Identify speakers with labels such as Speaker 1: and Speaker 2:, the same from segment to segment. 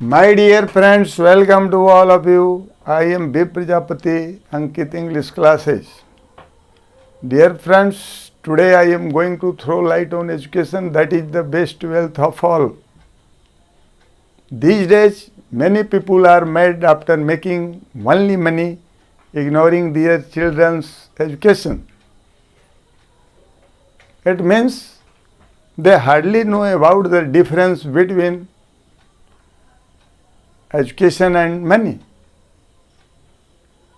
Speaker 1: My dear friends, welcome to all of you. I am B. Prajapati, Ankit English classes. Dear friends, today I am going to throw light on education, that is the best wealth of all. These days, many people are mad after making only money, ignoring their children's education. It means they hardly know about the difference between education and money.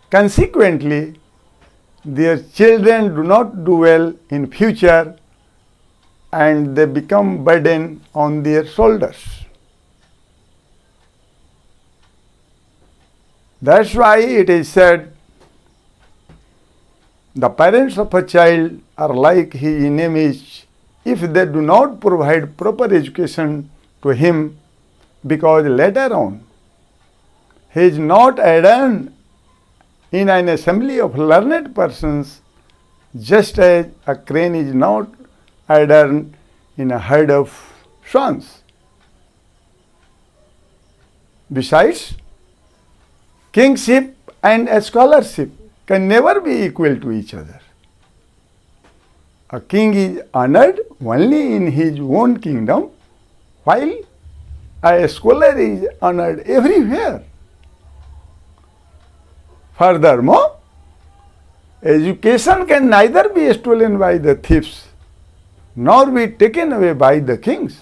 Speaker 1: Consequently, their children do not do well in future and they become burden on their shoulders. That's why it is said, the parents of a child are like his enemies if they do not provide proper education to him, because later on he is not adorned in an assembly of learned persons, just as a crane is not adorned in a herd of swans. Besides, kingship and scholarship can never be equal to each other. A king is honored only in his own kingdom, while a scholar is honored everywhere. Furthermore, education can neither be stolen by the thieves nor be taken away by the kings.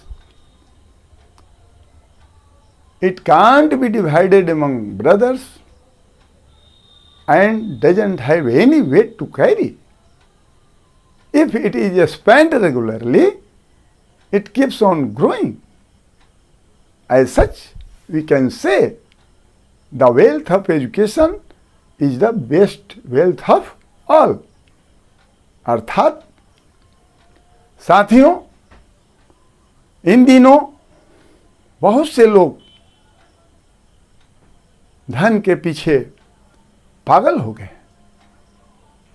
Speaker 1: It can't be divided among brothers and doesn't have any weight to carry. If it is spent regularly, it keeps on growing. As such, we can say the wealth of education is the best wealth of all. अर्थात साथियों, इन दिनों बहुत से लोग धन के पीछे पागल हो गए,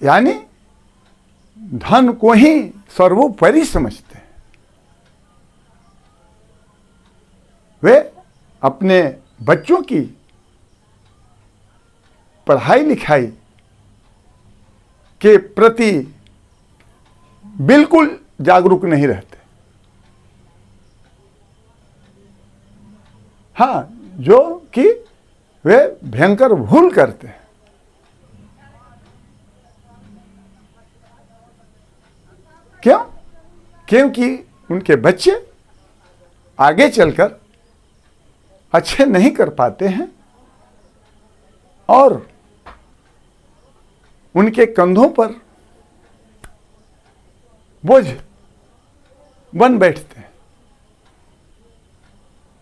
Speaker 1: यानी धन को ही सर्वोपरि समझते हैं। वे अपने बच्चों की पढ़ाई लिखाई के प्रति बिल्कुल जागरूक नहीं रहते। हाँ, जो कि वे भयंकर भूल करते हैं। क्यों? क्योंकि उनके बच्चे आगे चलकर अच्छे नहीं कर पाते हैं और उनके कंधों पर बोझ बन बैठते हैं,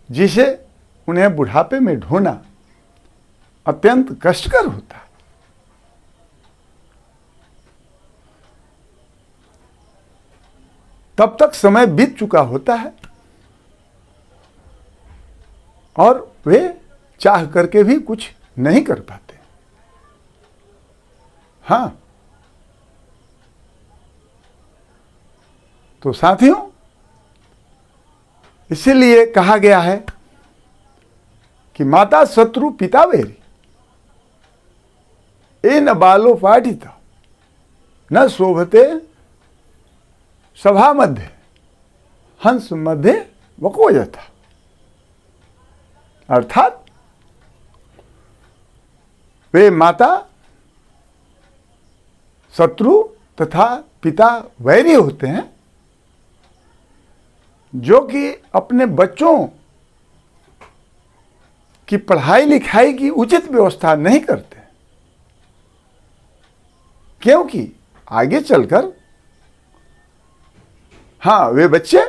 Speaker 1: जिसे उन्हें बुढ़ापे में ढोना अत्यंत कष्टकर होता है। तब तक समय बीत चुका होता है और वे चाह करके भी कुछ नहीं कर पाते। हाँ, तो साथियों, इसीलिए कहा गया है कि माता शत्रु पिता वैरी, ए न बालो पाठिता न शोभते सभा मध्य हंस मध्य वकोजथा। अर्थात वे माता शत्रु तथा पिता वैरी होते हैं, जो कि अपने बच्चों की पढ़ाई लिखाई की उचित व्यवस्था नहीं करते, क्योंकि आगे चलकर हाँ, वे बच्चे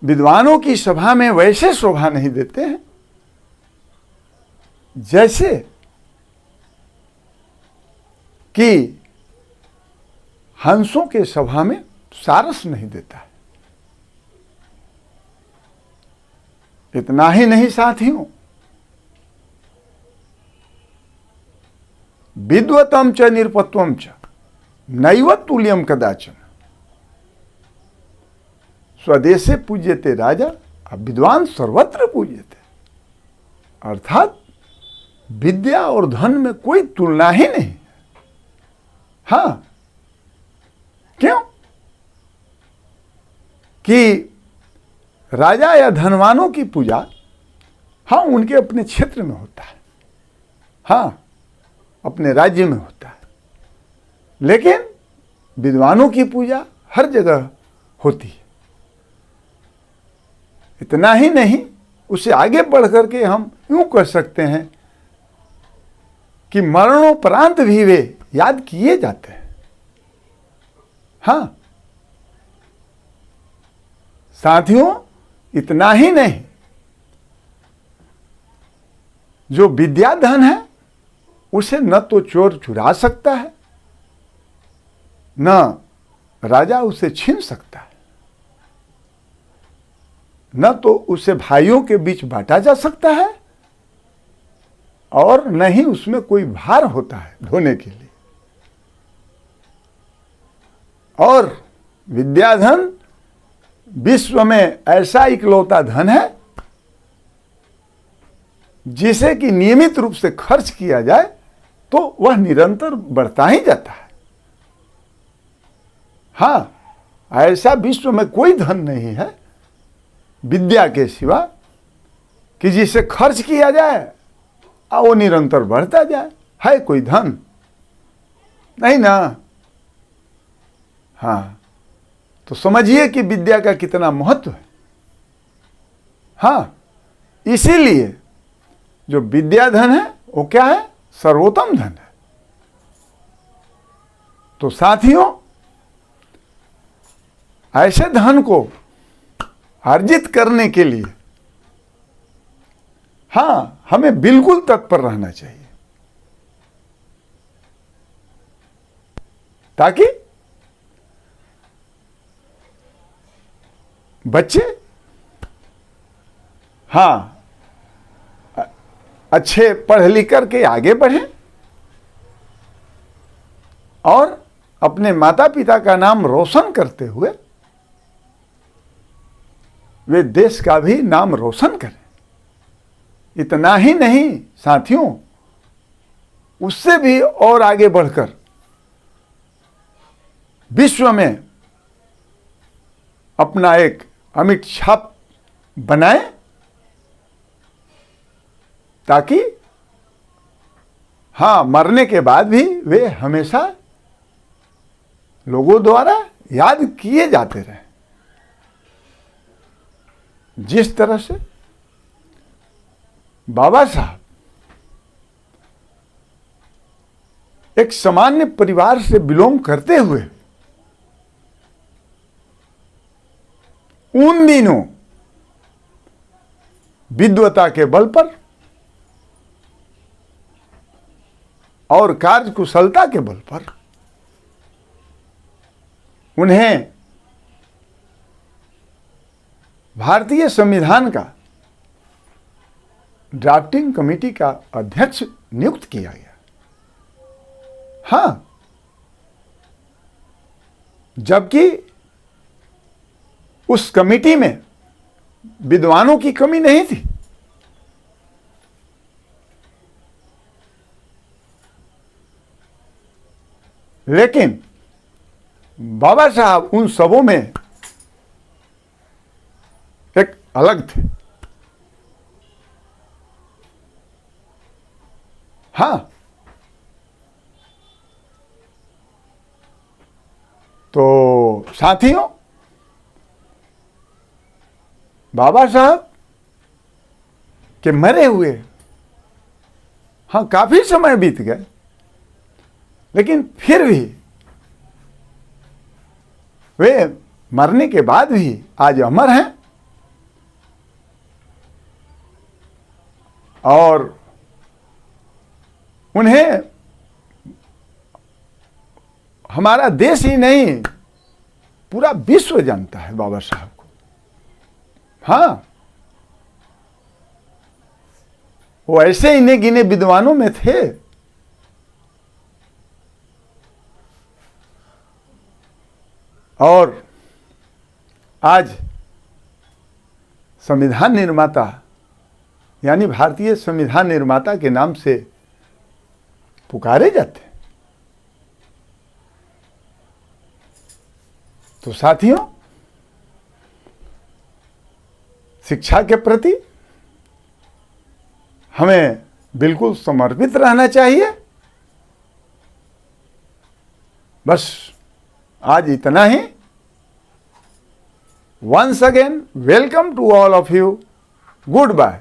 Speaker 1: विद्वानों की सभा में वैसे शोभा नहीं देते हैं जैसे कि हंसों के सभा में सारस नहीं देता है। इतना ही नहीं साथियों, विद्वतम च निरपत्वम च नैव तुल्यम कदाचन। स्वदेशे पूज्यते राजा अब विद्वान सर्वत्र पूज्यते, अर्थात विद्या और धन में कोई तुलना ही नहीं। हाँ, क्यों कि राजा या धनवानों की पूजा हाँ उनके अपने क्षेत्र में होता है, हाँ अपने राज्य में होता है, लेकिन विद्वानों की पूजा हर जगह होती है। इतना ही नहीं, उससे आगे बढ़ करके हम यूं कह सकते हैं कि मरणोपरांत भी वे याद किए जाते हैं। हाँ साथियों, इतना ही नहीं, जो विद्याधन है उसे न तो चोर चुरा सकता है, न राजा उसे छीन सकता है, न तो उसे भाइयों के बीच बांटा जा सकता है, और न ही उसमें कोई भार होता है ढोने के लिए। और विद्याधन विश्व में ऐसा इकलौता धन है जिसे कि नियमित रूप से खर्च किया जाए तो वह निरंतर बढ़ता ही जाता है। हाँ, ऐसा विश्व में कोई धन नहीं है विद्या के सिवा कि जिसे खर्च किया जाए और वो निरंतर बढ़ता जाए। है कोई धन? नहीं ना। हाँ, तो समझिए कि विद्या का कितना महत्व है। हाँ, इसीलिए जो विद्या धन है वो क्या है? सर्वोत्तम धन है। तो साथियों, ऐसे धन को अर्जित करने के लिए हाँ हमें बिल्कुल तत्पर रहना चाहिए, ताकि बच्चे हाँ अच्छे पढ़ लिख करके आगे बढ़ें और अपने माता पिता का नाम रोशन करते हुए वे देश का भी नाम रोशन करें। इतना ही नहीं साथियों, उससे भी और आगे बढ़कर विश्व में अपना एक अमिट छाप बनाए, ताकि हाँ मरने के बाद भी वे हमेशा लोगों द्वारा याद किए जाते रहे। जिस तरह से बाबा साहब एक सामान्य परिवार से बिलोंग करते हुए उन दिनों विद्वता के बल पर और कार्यकुशलता के बल पर उन्हें भारतीय संविधान का ड्राफ्टिंग कमेटी का अध्यक्ष नियुक्त किया गया। हाँ, जबकि उस कमेटी में विद्वानों की कमी नहीं थी, लेकिन बाबा साहब उन सबों में एक अलग थे। हाँ, तो साथियों, बाबा साहब के मरे हुए हाँ काफी समय बीत गए, लेकिन फिर भी वे मरने के बाद भी आज अमर हैं और उन्हें हमारा देश ही नहीं पूरा विश्व जानता है बाबा साहब को। हाँ, वो ऐसे इन्हें गिने विद्वानों में थे और आज संविधान निर्माता यानी भारतीय संविधान निर्माता के नाम से पुकारे जाते हैं। तो साथियों, शिक्षा के प्रति हमें बिल्कुल समर्पित रहना चाहिए। बस आज इतना ही। Once again welcome to all of you. Good bye.